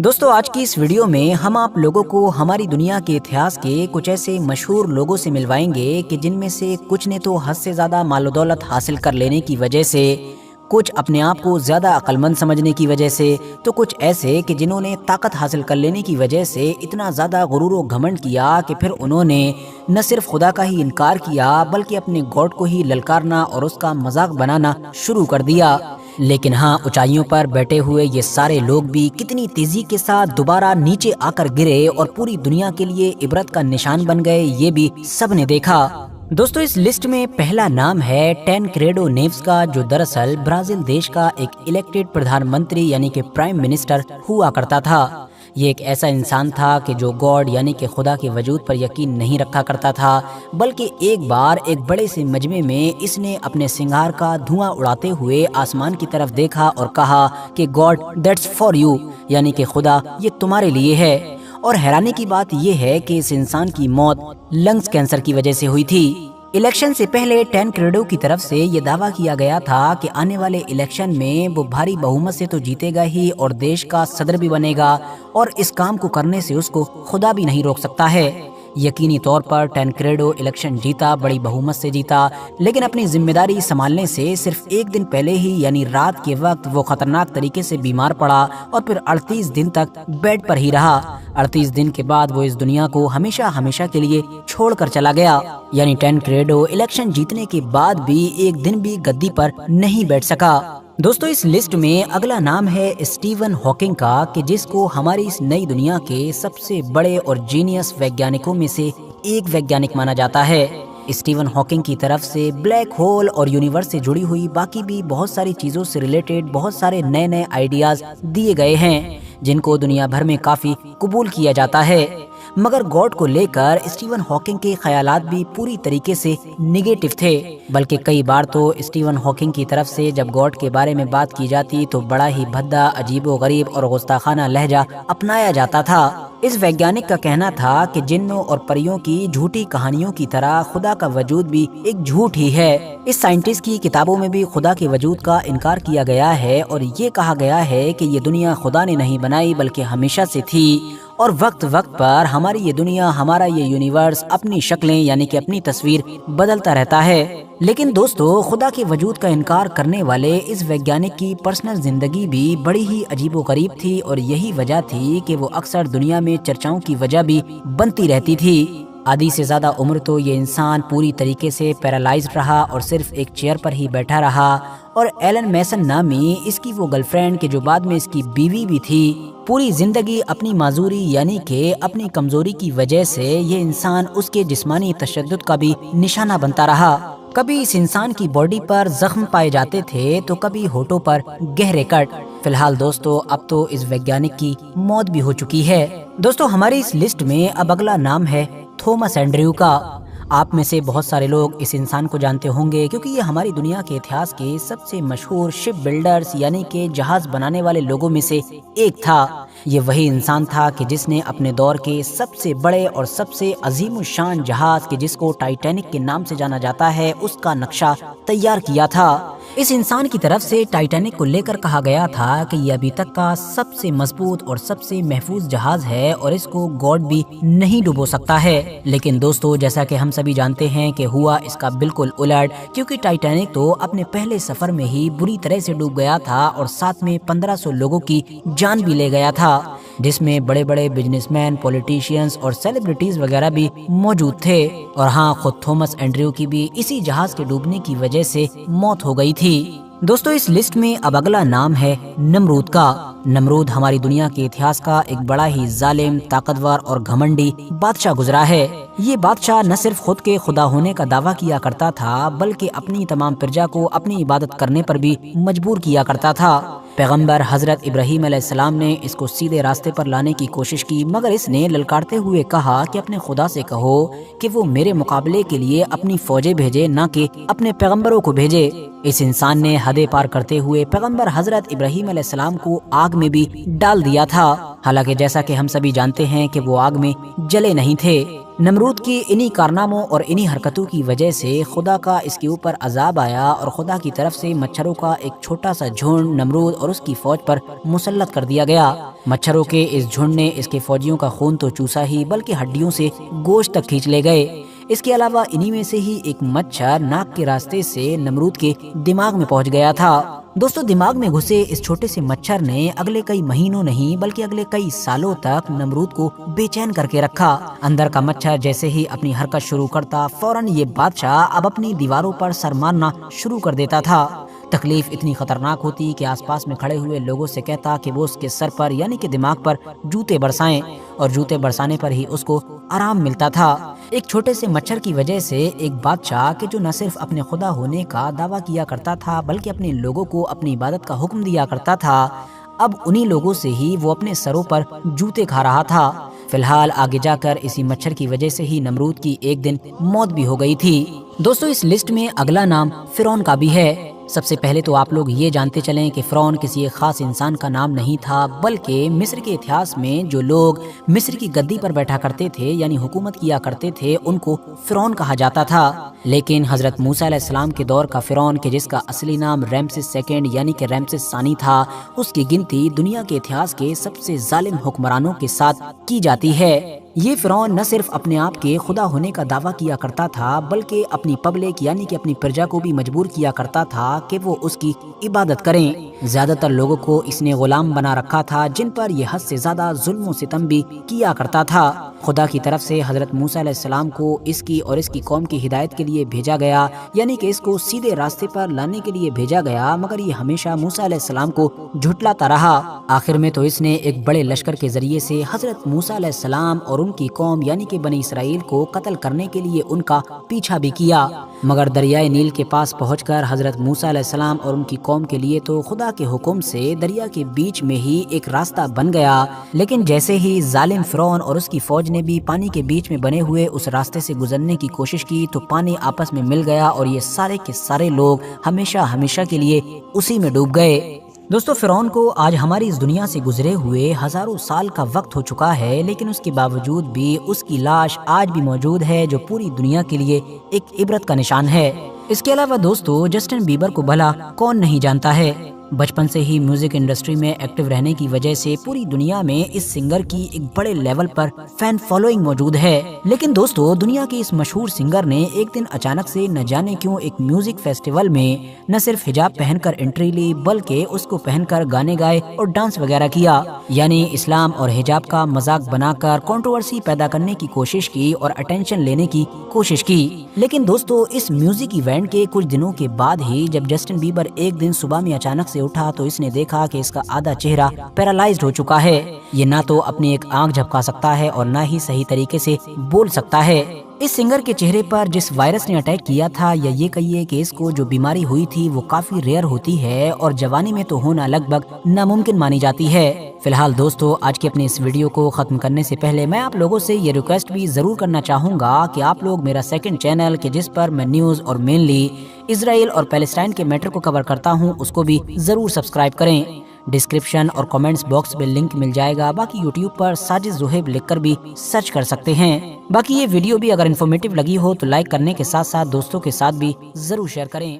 دوستو آج کی اس ویڈیو میں ہم آپ لوگوں کو ہماری دنیا کے اتہاس کے کچھ ایسے مشہور لوگوں سے ملوائیں گے کہ جن میں سے کچھ نے تو حد سے زیادہ مال و دولت حاصل کر لینے کی وجہ سے، کچھ اپنے آپ کو زیادہ عقل مند سمجھنے کی وجہ سے، تو کچھ ایسے کہ جنہوں نے طاقت حاصل کر لینے کی وجہ سے اتنا زیادہ غرور و گھمنڈ کیا کہ پھر انہوں نے نہ صرف خدا کا ہی انکار کیا بلکہ اپنے گاڈ کو ہی للکارنا اور اس کا مذاق بنانا شروع کر دیا۔ لیکن ہاں، اونچائیوں پر بیٹھے ہوئے یہ سارے لوگ بھی کتنی تیزی کے ساتھ دوبارہ نیچے آ کر گرے اور پوری دنیا کے لیے عبرت کا نشان بن گئے، یہ بھی سب نے دیکھا۔ دوستو اس لسٹ میں پہلا نام ہے ٹینکریڈو نیوز کا، جو دراصل برازیل دیش کا ایک الیکٹڈ پردھان منتری یعنی کہ پرائم منسٹر ہوا کرتا تھا۔ یہ ایک ایسا انسان تھا کہ جو گاڈ یعنی کہ خدا کے وجود پر یقین نہیں رکھا کرتا تھا، بلکہ ایک بار ایک بڑے سے مجمع میں اس نے اپنے سنگار کا دھواں اڑاتے ہوئے آسمان کی طرف دیکھا اور کہا کہ گاڈ دیٹس فار یو، یعنی کہ خدا یہ تمہارے لیے ہے۔ اور حیرانی کی بات یہ ہے کہ اس انسان کی موت لنگز کینسر کی وجہ سے ہوئی تھی۔ الیکشن سے پہلے ٹینکریڈو کی طرف سے یہ دعویٰ کیا گیا تھا کہ آنے والے الیکشن میں وہ بھاری بہومت سے تو جیتے گا ہی اور دیش کا صدر بھی بنے گا، اور اس کام کو کرنے سے اس کو خدا بھی نہیں روک سکتا ہے۔ یقینی طور پر ٹینکریڈو الیکشن جیتا، بڑی بہومت سے جیتا، لیکن اپنی ذمہ داری سنبھالنے سے صرف ایک دن پہلے ہی یعنی رات کے وقت وہ خطرناک طریقے سے بیمار پڑا اور پھر 38 دن تک بیڈ پر ہی رہا۔ 38 دن کے بعد وہ اس دنیا کو ہمیشہ ہمیشہ کے لیے چھوڑ کر چلا گیا۔ یعنی ٹینکریڈو الیکشن جیتنے کے بعد بھی ایک دن بھی گدی پر نہیں بیٹھ سکا۔ دوستو اس لسٹ میں اگلا نام ہے اسٹیون ہاکنگ کا، کہ جس کو ہماری اس نئی دنیا کے سب سے بڑے اور جینیس ویگیانکوں میں سے ایک ویگیانک مانا جاتا ہے۔ اسٹیون ہاکنگ کی طرف سے بلیک ہول اور یونیورس سے جڑی ہوئی باقی بھی بہت ساری چیزوں سے ریلیٹڈ بہت سارے نئے نئے آئیڈیاز دیے گئے ہیں، جن کو دنیا بھر میں کافی قبول کیا جاتا ہے، مگر گاڈ کو لے کر اسٹیون ہاکنگ کے خیالات بھی پوری طریقے سے نیگیٹو تھے۔ بلکہ کئی بار تو اسٹیون ہاکنگ کی طرف سے جب گاڈ کے بارے میں بات کی جاتی تو بڑا ہی بھدا، عجیب و غریب اور گستاخانہ لہجہ اپنایا جاتا تھا۔ اس ویگیانک کا کہنا تھا کہ جنوں اور پریوں کی جھوٹی کہانیوں کی طرح خدا کا وجود بھی ایک جھوٹ ہی ہے۔ اس سائنٹسٹ کی کتابوں میں بھی خدا کے وجود کا انکار کیا گیا ہے اور یہ کہا گیا ہے کہ یہ دنیا خدا نے نہیں بنائی بلکہ ہمیشہ سے تھی، اور وقت وقت پر ہماری یہ دنیا، ہمارا یہ یونیورس اپنی شکلیں یعنی کہ اپنی تصویر بدلتا رہتا ہے۔ لیکن دوستو خدا کے وجود کا انکار کرنے والے اس ویگیانک کی پرسنل زندگی بھی بڑی ہی عجیب و غریب تھی، اور یہی وجہ تھی کہ وہ اکثر دنیا میں چرچاؤں کی وجہ بھی بنتی رہتی تھی۔ آدھی سے زیادہ عمر تو یہ انسان پوری طریقے سے پیرالائزڈ رہا اور صرف ایک چیئر پر ہی بیٹھا رہا، اور ایلن میسن نامی اس کی وہ گرل فرینڈ، کہ جو بعد میں اس کی بیوی بھی تھی، پوری زندگی اپنی معذوری یعنی کہ اپنی کمزوری کی وجہ سے یہ انسان اس کے جسمانی تشدد کا بھی نشانہ بنتا رہا۔ کبھی اس انسان کی باڈی پر زخم پائے جاتے تھے تو کبھی ہونٹوں پر گہرے کٹ۔ فی الحال دوستو اب تو اس ویگیانک کی موت بھی ہو چکی ہے۔ دوستو ہماری اس لسٹ میں اب اگلا نام ہے تھامس اینڈریو کا۔ آپ میں سے بہت سارے لوگ اس انسان کو جانتے ہوں گے کیونکہ یہ ہماری دنیا کے اتہاس کے سب سے مشہور شپ بلڈرز یعنی کہ جہاز بنانے والے لوگوں میں سے ایک تھا۔ یہ وہی انسان تھا کہ جس نے اپنے دور کے سب سے بڑے اور سب سے عظیم الشان جہاز، کہ جس کو ٹائٹینک کے نام سے جانا جاتا ہے، اس کا نقشہ تیار کیا تھا۔ اس انسان کی طرف سے ٹائٹینک کو لے کر کہا گیا تھا کہ یہ ابھی تک کا سب سے مضبوط اور سب سے محفوظ جہاز ہے اور اس کو گاڈ بھی نہیں ڈبو سکتا ہے۔ لیکن دوستو جیسا کہ ہم سبھی جانتے ہیں کہ ہوا اس کا بالکل الٹ، کیونکہ ٹائٹینک تو اپنے پہلے سفر میں ہی بری طرح سے ڈوب گیا تھا اور ساتھ میں 1500 لوگوں کی جان بھی لے گیا تھا، جس میں بڑے بڑے بزنس مین، پولیٹیشینز اور سیلیبریٹیز وغیرہ بھی موجود تھے۔ اور ہاں، خود تھامس اینڈریو کی بھی اسی جہاز کے ڈوبنے کی وجہ سے موت ہو گئی تھی۔ دوستو اس لسٹ میں اب اگلا نام ہے نمرود کا۔ نمرود ہماری دنیا کے اتہاس کا ایک بڑا ہی ظالم، طاقتور اور گھمنڈی بادشاہ گزرا ہے۔ یہ بادشاہ نہ صرف خود کے خدا ہونے کا دعویٰ کیا کرتا تھا بلکہ اپنی تمام پرجا کو اپنی عبادت کرنے پر بھی مجبور کیا کرتا تھا۔ پیغمبر حضرت ابراہیم علیہ السلام نے اس کو سیدھے راستے پر لانے کی کوشش کی، مگر اس نے للکارتے ہوئے کہا کہ اپنے خدا سے کہو کہ وہ میرے مقابلے کے لیے اپنی فوجیں بھیجے، نہ کہ اپنے پیغمبروں کو بھیجے۔ اس انسان نے حدیں پار کرتے ہوئے پیغمبر حضرت ابراہیم علیہ السلام کو آگ میں بھی ڈال دیا تھا، حالانکہ جیسا کہ ہم سبھی جانتے ہیں کہ وہ آگ میں جلے نہیں تھے۔ نمرود کی انہی کارناموں اور انہی حرکتوں کی وجہ سے خدا کا اس کے اوپر عذاب آیا اور خدا کی طرف سے مچھروں کا ایک چھوٹا سا جھنڈ نمرود اور اس کی فوج پر مسلط کر دیا گیا۔ مچھروں کے اس جھنڈ نے اس کے فوجیوں کا خون تو چوسا ہی بلکہ ہڈیوں سے گوشت تک کھینچ لے گئے۔ اس کے علاوہ انہی میں سے ہی ایک مچھر ناک کے راستے سے نمرود کے دماغ میں پہنچ گیا تھا۔ دوستو دماغ میں گھسے اس چھوٹے سے مچھر نے اگلے کئی مہینوں نہیں بلکہ اگلے کئی سالوں تک نمرود کو بے چین کر کے رکھا۔ اندر کا مچھر جیسے ہی اپنی حرکت شروع کرتا فوراً یہ بادشاہ اب اپنی دیواروں پر سر مارنا شروع کر دیتا تھا۔ تکلیف اتنی خطرناک ہوتی کہ آس پاس میں کھڑے ہوئے لوگوں سے کہتا کہ وہ اس کے سر پر یعنی کہ دماغ پر جوتے برسائیں، اور جوتے برسانے پر ہی اس کو آرام ملتا تھا۔ ایک چھوٹے سے مچھر کی وجہ سے ایک بادشاہ کہ جو نہ صرف اپنے خدا ہونے کا دعویٰ کیا کرتا تھا بلکہ اپنے لوگوں کو اپنی عبادت کا حکم دیا کرتا تھا، اب انہی لوگوں سے ہی وہ اپنے سروں پر جوتے کھا رہا تھا۔ فی الحال آگے جا کر اسی مچھر کی وجہ سے ہی نمرود کی ایک دن موت بھی ہو گئی تھی۔ دوستو اس لسٹ میں اگلا نام فرعون کا بھی ہے۔ سب سے پہلے تو آپ لوگ یہ جانتے چلیں کہ فرعون کسی ایک خاص انسان کا نام نہیں تھا بلکہ مصر کے اتہاس میں جو لوگ مصر کی گدی پر بیٹھا کرتے تھے یعنی حکومت کیا کرتے تھے ان کو فرعون کہا جاتا تھا۔ لیکن حضرت موسیٰ علیہ السلام کے دور کا فرعون کہ جس کا اصلی نام رامسس سیکنڈ یعنی کہ رامسس ثانی تھا، اس کی گنتی دنیا کے اتہاس کے سب سے ظالم حکمرانوں کے ساتھ کی جاتی ہے۔ یہ فرعون نہ صرف اپنے آپ کے خدا ہونے کا دعویٰ کیا کرتا تھا بلکہ اپنی پبلک یعنی کہ اپنی پرجا کو بھی مجبور کیا کرتا تھا کہ وہ اس کی عبادت کریں۔ زیادہ تر لوگوں کو اس نے غلام بنا رکھا تھا جن پر یہ حد سے زیادہ ظلم و ستم بھی کیا کرتا تھا۔ خدا کی طرف سے حضرت موسیٰ علیہ السلام کو اس کی اور اس کی قوم کی ہدایت کے لیے بھیجا گیا یعنی کہ اس کو سیدھے راستے پر لانے کے لیے بھیجا گیا، مگر یہ ہمیشہ موسیٰ علیہ السلام کو جھٹلاتا رہا۔ آخر میں تو اس نے ایک بڑے لشکر کے ذریعے سے حضرت موسیٰ علیہ السلام اور ان کی قوم یعنی کہ بنی اسرائیل کو قتل کرنے کے لیے ان کا پیچھا بھی کیا، مگر دریائے نیل کے پاس پہنچ کر حضرت موسیٰ علیہ السلام اور ان کی قوم کے لیے تو خدا کے حکم سے دریا کے بیچ میں ہی ایک راستہ بن گیا، لیکن جیسے ہی ظالم فرعون اور اس کی فوج نے بھی پانی کے بیچ میں بنے ہوئے اس راستے سے گزرنے کی کوشش کی تو پانی آپس میں مل گیا اور یہ سارے کے سارے لوگ ہمیشہ ہمیشہ کے لیے اسی میں ڈوب گئے۔ دوستو فرعون کو آج ہماری اس دنیا سے گزرے ہوئے ہزاروں سال کا وقت ہو چکا ہے، لیکن اس کے باوجود بھی اس کی لاش آج بھی موجود ہے جو پوری دنیا کے لیے ایک عبرت کا نشان ہے۔ اس کے علاوہ دوستو جسٹن بیبر کو بھلا کون نہیں جانتا ہے؟ بچپن سے ہی میوزک انڈسٹری میں ایکٹیو رہنے کی وجہ سے پوری دنیا میں اس سنگر کی ایک بڑے لیول پر فین فالوئنگ موجود ہے۔ لیکن دوستو دنیا کے اس مشہور سنگر نے ایک دن اچانک سے نہ جانے کیوں ایک میوزک فیسٹیول میں نہ صرف حجاب پہن کر انٹری لی بلکہ اس کو پہن کر گانے گائے اور ڈانس وغیرہ کیا، یعنی اسلام اور حجاب کا مذاق بنا کر کنٹروورسی پیدا کرنے کی کوشش کی اور اٹینشن لینے کی کوشش کی۔ لیکن دوستو اس میوزک ایونٹ کے کچھ دنوں کے بعد ہی جب جسٹن بیبر ایک دن صبح میں اچانک سے اٹھا تو اس نے دیکھا کہ اس کا آدھا چہرہ پیرالائزڈ ہو چکا ہے۔ یہ نہ تو اپنی ایک آنکھ جھپکا سکتا ہے اور نہ ہی صحیح طریقے سے بول سکتا ہے۔ اس سنگر کے چہرے پر جس وائرس نے اٹیک کیا تھا یا یہ کہیے کہ اس کو جو بیماری ہوئی تھی وہ کافی ریئر ہوتی ہے اور جوانی میں تو ہونا لگ بھگ ناممکن مانی جاتی ہے۔ فی الحال دوستو آج کی اپنے اس ویڈیو کو ختم کرنے سے پہلے میں آپ لوگوں سے یہ ریکویسٹ بھی ضرور کرنا چاہوں گا کہ آپ لوگ میرا سیکنڈ چینل کہ جس پر میں نیوز اور مینلی اسرائیل اور پیلسٹائن کے میٹر کو کور کرتا ہوں اس کو بھی ضرور سبسکرائب کریں۔ ڈسکرپشن اور کمنٹس باکس میں لنک مل جائے گا، باقی یوٹیوب پر ساجد زہیب لکھ کر بھی سرچ کر سکتے ہیں۔ باقی یہ ویڈیو بھی اگر انفارمیٹیو لگی ہو تو لائک کرنے کے ساتھ ساتھ دوستوں کے ساتھ بھی ضرور شیئر کریں۔